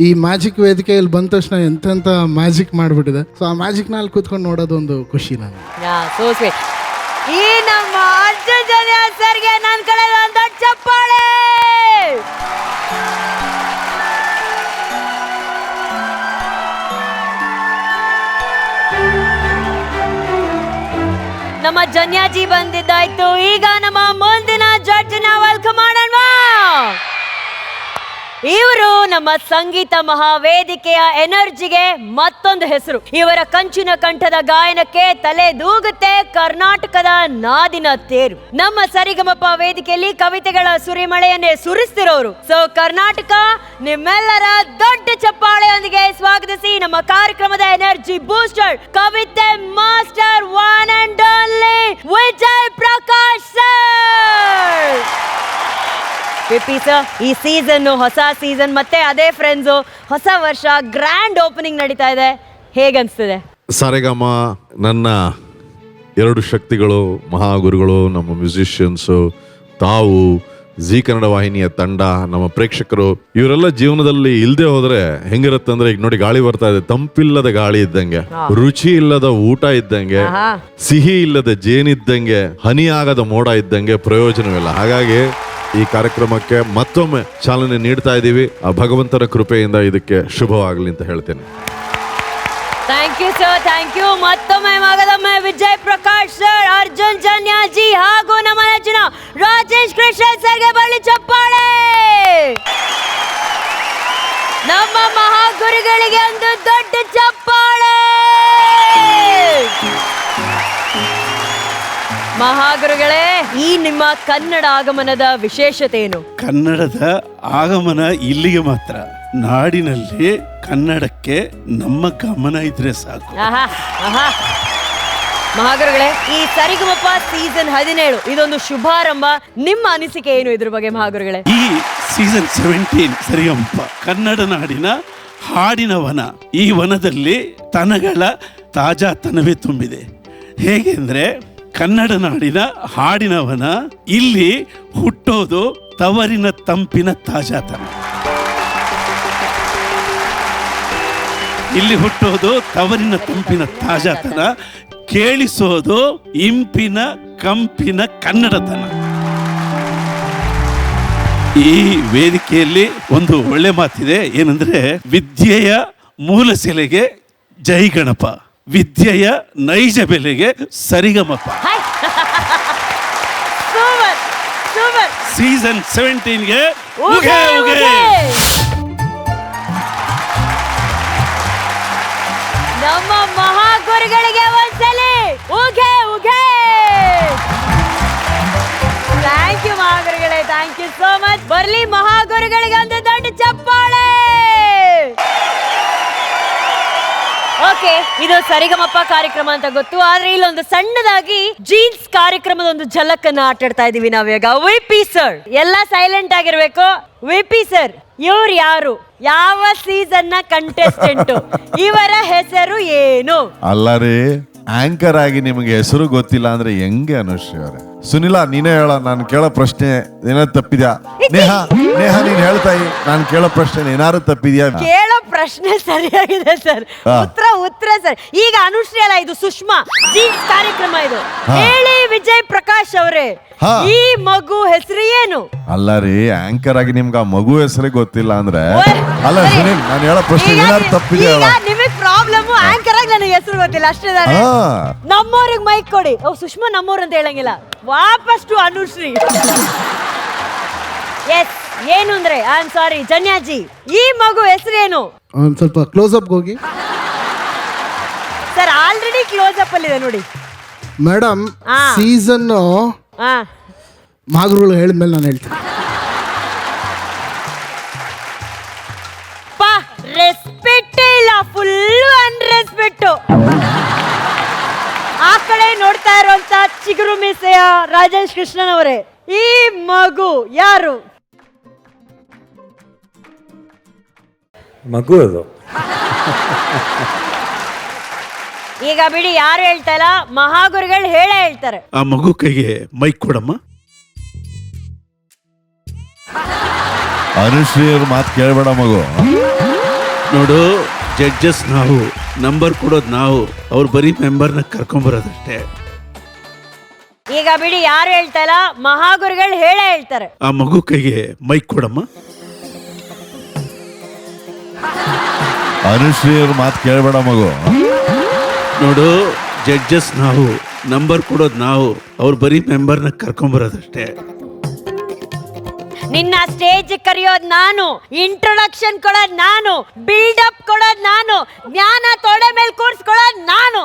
ಈ ಮ್ಯಾಜಿಕ್ ವೇದಿಕೆಯಲ್ಲಿ ಬಂದ ತಕ್ಷಣ ಎಂತೆಂತ ಮ್ಯಾಜಿಕ್ ಮಾಡಿಬಿಟ್ಟಿದೆ. ಸೊ ಆ ಮ್ಯಾಜಿಕ್ ನಲ್ಲಿ ಕೂತ್ಕೊಂಡು ನೋಡೋದು ಒಂದು ಖುಷಿ ನನಗೆ. ಈ ನಮ್ಮ ಅರ್ಜುನ್ ಜನ್ಯ ಸರ್ಗೆ ನನ್ನ ಕಡೆ ಒಂದು ದೊಡ್ಡ ಚಪ್ಪಾಳೆ. ನಮ್ಮ ಜನ್ಯಾಜಿ ಬಂದಿದ್ದಾಯ್ತು. ಈಗ ನಮ್ಮ ಮುಂದಿನ ಜಡ್ಜ್ನ ವೆಲ್ಕಮ್ ಮಾಡೋಣ. ಇವರು ನಮ್ಮ ಸಂಗೀತ ಮಹಾವೇದಿಕೆಯ ಎನರ್ಜಿಗೆ ಮತ್ತೊಂದು ಹೆಸರು. ಇವರ ಕಂಚಿನ ಕಂಠದ ಗಾಯನಕ್ಕೆ ತಲೆ ದೂಗುತ್ತೆ ಕರ್ನಾಟಕದ ನಾದಿನ ತೇರು. ನಮ್ಮ ಸರಿಗಮಪ ವೇದಿಕೆಯಲ್ಲಿ ಕವಿತೆಗಳ ಸುರಿಮಳೆಯನ್ನೇ ಸುರಿಸ್ತಿರೋರು. ಸೊ ಕರ್ನಾಟಕ, ನಿಮ್ಮೆಲ್ಲರ ದೊಡ್ಡ ಚಪ್ಪಾಳೆಯೊಂದಿಗೆ ಸ್ವಾಗತಿಸಿ ನಮ್ಮ ಕಾರ್ಯಕ್ರಮದ ಎನರ್ಜಿ ಬೂಸ್ಟರ್ ಕವಿತೆ master one and only Vijay Prakash sir. VP sir, ಈ ಸೀಸನ್ ಹೊಸ ಸೀಸನ್ ಮತ್ತೆ ಅದೇ ಫ್ರೆಂಡ್ಸು, ಹೊಸ ವರ್ಷ, ಗ್ರ್ಯಾಂಡ್ ಓಪನಿಂಗ್ ನಡೀತಾ ಇದೆ, ಹೇಗನ್ಸ್ತಿದೆ? ಸಾರೆಗಾಮ ನನ್ನ ಎರಡು ಶಕ್ತಿಗಳು, ಮಹಾಗುರುಗಳು, ನಮ್ಮ ಮ್ಯೂಸಿಷಿಯನ್ಸು, ತಾವು, ಜಿ ಕನ್ನಡ ವಾಹಿನಿಯ ತಂಡ, ನಮ್ಮ ಪ್ರೇಕ್ಷಕರು, ಇವರೆಲ್ಲ ಜೀವನದಲ್ಲಿ ಇಲ್ಲದೆ ಹೋದ್ರೆ ಹೆಂಗಿರತ್ತಂದ್ರೆ, ಈಗ ನೋಡಿ ಗಾಳಿ ಬರ್ತಾ ಇದೆ, ತಂಪಿಲ್ಲದ ಗಾಳಿ ಇದ್ದಂಗೆ, ರುಚಿ ಇಲ್ಲದ ಊಟ ಇದ್ದಂಗೆ, ಸಿಹಿ ಇಲ್ಲದ ಜೇನಿದ್ದಂಗೆ, ಹನಿಯಾಗದ ಮೋಡ ಇದ್ದಂಗೆ ಪ್ರಯೋಜನವಿಲ್ಲ. ಹಾಗಾಗಿ ಈ ಕಾರ್ಯಕ್ರಮಕ್ಕೆ ಮತ್ತೊಮ್ಮೆ ಚಾಲನೆ ನೀಡ್ತಾ ಇದ್ದೀವಿ. ಆ ಭಗವಂತನ ಕೃಪೆಯಿಂದ ಇದಕ್ಕೆ ಶುಭವಾಗಲಿ ಅಂತ ಹೇಳ್ತೇನೆ. Thank you sir, thank you. ಮತ್ತೊಮ್ಮೆ ಮಗದೊಮ್ಮೆ ವಿಜಯ್ ಪ್ರಕಾಶ್ ಸರ್, ಅರ್ಜುನ್ ಜನ್ಯಾಜಿ ಹಾಗೂ ನಮ್ಮ ನೆಚ್ಚಿನ ರಾಜೇಶ್ ಕೃಷ್ಣ ಸರ್ಗೆ ಬಳ್ಳಿ ಚಪ್ಪಾಳೆ. ನಮ್ಮ ಮಹಾಗುರುಗಳಿಗೆ ಒಂದು ದೊಡ್ಡ ಚಪ್ಪಾಳೆ. ಮಹಾಗುರುಗಳೇ, ಈ ನಿಮ್ಮ ಕನ್ನಡ ಆಗಮನದ ವಿಶೇಷತೆ ಏನು? ಕನ್ನಡದ ಆಗಮನ ಇಲ್ಲಿಗೆ ಮಾತ್ರ. ನಾಡಿನಲ್ಲಿ ಕನ್ನಡಕ್ಕೆ ನಮ್ಮ ಗಮನ ಇದ್ರೆ ಸಾಕು. ಮಹಾಗುರುಗಳೇ, ಈ ಸರಿಗಮಪ ಸೀಸನ್ 17 ಇದೊಂದು ಶುಭಾರಂಭ. ನಿಮ್ಮ ಅನಿಸಿಕೆ ಏನು ಇದ್ರ ಬಗ್ಗೆ ಮಹಾಗುರುಗಳೇ? ಈ ಸೀಸನ್ 17 ಸರಿಗಮಪ ಕನ್ನಡ ನಾಡಿನ ಹಾಡಿನ ವನ. ಈ ವನದಲ್ಲಿ ತನಗಳ ತಾಜಾತನವೇ ತುಂಬಿದೆ. ಹೇಗೆ ಅಂದ್ರೆ, ಕನ್ನಡ ನಾಡಿನ ಹಾಡಿನವನ ಇಲ್ಲಿ ಹುಟ್ಟೋದು ತವರಿನ ತಂಪಿನ ತಾಜಾತನ. ಇಲ್ಲಿ ಹುಟ್ಟೋದು ತವರಿನ ತಂಪಿನ ತಾಜಾತನ, ಕೇಳಿಸೋದು ಇಂಪಿನ ಕಂಪಿನ ಕನ್ನಡತನ. ಈ ವೇದಿಕೆಯಲ್ಲಿ ಒಂದು ಒಳ್ಳೆ ಮಾತಿದೆ, ಏನಂದ್ರೆ, ವಿದ್ಯೆಯ ಮೂಲ ಸೆಲೆಗೆ ಜೈ ಗಣಪ, ವಿದ್ಯೆಯ ನೈಜ ಬೆಲೆಗೆ ಸರಿಗಮಪ. ಸೀಸನ್ 17ಗೆ ಉಗೆ ಉಗೆ. ನಮ್ಮ ಮಹಾಗುರುಗಳಿಗೆ ಒಂದ್ಸಲಿ ಉಗೆ ಉಗೆ. ಥ್ಯಾಂಕ್ ಯು ಮಹಾಗುರುಗಳೇ, ಥ್ಯಾಂಕ್ ಯು ಸೋ ಮಚ್. ಬರ್ಲಿ ಮಹಾಗುರುಗಳಿಗೆ ಒಂದು ದೊಡ್ಡ ಚಪ್ಪಾಳೆ. ಓಕೆ, ಇದು ಸರಿಗಮಪ್ಪ ಕಾರ್ಯಕ್ರಮ ಅಂತ ಗೊತ್ತು, ಆದ್ರೆ ಇಲ್ಲೊಂದು ಸಣ್ಣದಾಗಿ ಜೀನ್ಸ್ ಕಾರ್ಯಕ್ರಮದ ಒಂದು ಝಲಕನ್ನ ಆಟಾಡ್ತಾ ಇದೀವಿ ನಾವೀಗ. ವಿಪಿ ಸರ್, ಎಲ್ಲ ಸೈಲೆಂಟ್ ಆಗಿರ್ಬೇಕು. ವಿಪಿ ಸರ್, ಇವ್ರು ಯಾರು? ಯಾವ ಸೀಸನ್ ನ ಕಂಟೆಸ್ಟೆಂಟ್? ಇವರ ಹೆಸರು ಏನು? ಅಲ್ಲ ರೀ, ಆಂಕರ್ ಆಗಿ ನಿಮಗೆ ಹೆಸರು ಗೊತ್ತಿಲ್ಲ ಅಂದ್ರೆ ಹೆಂಗೆ ಅನುಶ್ರೀ ಅವರೇ? ಸುನಿಲಾ, ನೀನೇ ಹೇಳ, ನಾನು ಕೇಳೋ ಪ್ರಶ್ನೆ ಏನಾದ್ರು ತಪ್ಪಿದ್ಯಾ? ನೇಹಾ ನೀನ್ ಹೇಳ್ತಾಯಿ, ನಾನು ಕೇಳೋ ಪ್ರಶ್ನೆ ಏನಾದ್ರು ತಪ್ಪಿದ್ಯಾ? ಕೇಳೋ ಪ್ರಶ್ನೆ ಸರಿಯಾಗಿದೆ ಸರ್, ಉತ್ತರ ಸರ್. ಈಗ ಅನುಶ್ರೀ ಅಲ್ಲ, ಇದು ಸುಷ್ಮಾ. ಜೀನ್ಸ್ ಕಾರ್ಯಕ್ರಮ ಇದು. ಹೇಳಿ ವಿಜಯ್ ಪ್ರಕಾಶ್ ಅವರೇ, ಈ ಮಗು ಹೆಸರು ಏನು? ಅಲ್ಲ ರೀ, ಆಂಕರ್ ಆಗಿ ನಿಮ್ಗೆ ಆ ಮಗು ಹೆಸರೇ ಗೊತ್ತಿಲ್ಲ ಅಂದ್ರೆ, ಅಲ್ಲ ಸುನಿಲ್, ನಾನು ಹೇಳೋ ಪ್ರಶ್ನೆ ಏನಾದ್ರು ತಪ್ಪಿದ್ಯಾ? ನಿಮಗ್ ಪ್ರಾಬ್ಲಮ್, ಆಂಕರ್ ಆಗಿ ನನಗೆ ಹೆಸರು ಗೊತ್ತಿಲ್ಲ ಅಷ್ಟೇ. ನಮ್ಮವ್ರಿಗೆ ಮೈಕ್ ಕೊಡಿ. ಸುಷ್ಮಾ ನಮ್ಮವ್ರು ಅಂತ ಹೇಳಂಗಿಲ್ಲ. ವಾಪಸ್ ಟು ಅನುಶ್ರೀ. ಎಸ್, ಏನು ಅಂದ್ರೆ, ಐ ಆಮ್ ಸಾರಿ ಜನ್ಯಾಜಿ, ಈ ಮಗು ಹೆಸರೇನು? ಒಂದ್ ಸ್ವಲ್ಪ ಕ್ಲೋಸ್ ಅಪ್ ಹೋಗಿ ಸರ್. ಆಲ್ರೆಡಿ ಕ್ಲೋಸ್ ಅಪ್ ಅಲ್ಲಿ ಇದೆ ನೋಡಿ ಮೇಡಮ್. ಸೀಸನ್ ಮಹಾಗುರುಗಳು ಹೇಳಿದ್ಮೇಲೆ ನಾನು ಹೇಳ್ತೀನಿ. ರೆಸ್ಪೆಕ್ಟ್ ಇಲ್ಲ, ಫುಲ್ ಅನ್ರೆಸ್ಪೆಕ್ಟ್. ಆ ಕಡೆ ನೋಡ್ತಾ ಇರುವಂತ ಚಿಗುರು ಮೀಸೆಯ ರಾಜೇಶ್ ಕೃಷ್ಣನ್ ಅವರೇ, ಈ ಮಗು ಯಾರು? ಮಗು ಅದು. ಈಗ ಬಿಡಿ, ಯಾರು ಹೇಳ್ತಾ ಇಲ್ಲ, ಮಹಾಗುರುಗಳು ಹೇಳೇ ಹೇಳ್ತಾರೆ. ಆ ಮಗು ಕೈಗೆ ಮೈಕ್ ಕೊಡಮ್ಮ. ಅನುಶ್ರೀ ಅವ್ರ ಮಾತು ಕೇಳಬೇಡ ಮಗು. ನೋಡು, ಜಡ್ಜಸ್ ನಾವು, ನಂಬರ್ ಕೊಡೋದು ನಾವು, ಅವ್ರು ಬರೀ ಮೆಂಬರ್ನ ಕರ್ಕೊಂಬರೋದಷ್ಟೇ. ಈಗ ಬಿಡಿ, ಯಾರು ಹೇಳ್ತಾ ಇಲ್ಲ, ಮಹಾಗುರುಗಳು ಹೇಳೇ ಹೇಳ್ತಾರೆ. ಆ ಮಗು ಕೈಗೆ ಮೈಕ್ ಕೊಡಮ್ಮ. ಅನುಶ್ರೀ ಅವ್ರ ಮಾತು ಕೇಳಬೇಡ ಮಗು. ನೋಡು, ಜಡ್ಜಸ್ ನಾವು, ನಂಬರ್ ಕೊಡೋದು ನಾವು, ಅವ್ರು ಬರೀ ಮೆಂಬರ್ನ ಕರ್ಕೊಂಬರೋದಷ್ಟೇ. ನಿನ್ನ ಸ್ಟೇಜ್ ಕರೆಯೋದ್ ನಾನು, ಇಂಟ್ರೊಡಕ್ಷನ್ ಕೊಡೋದ್ ನಾನು, ಬಿಲ್ಡಪ್ ಕೊಡೋದ್ ನಾನು, ಜ್ಞಾನ ತೊಡೆ ಮೇಲೆ ಕೂರ್ಸ್ಕೊಳೋದ್ ನಾನು.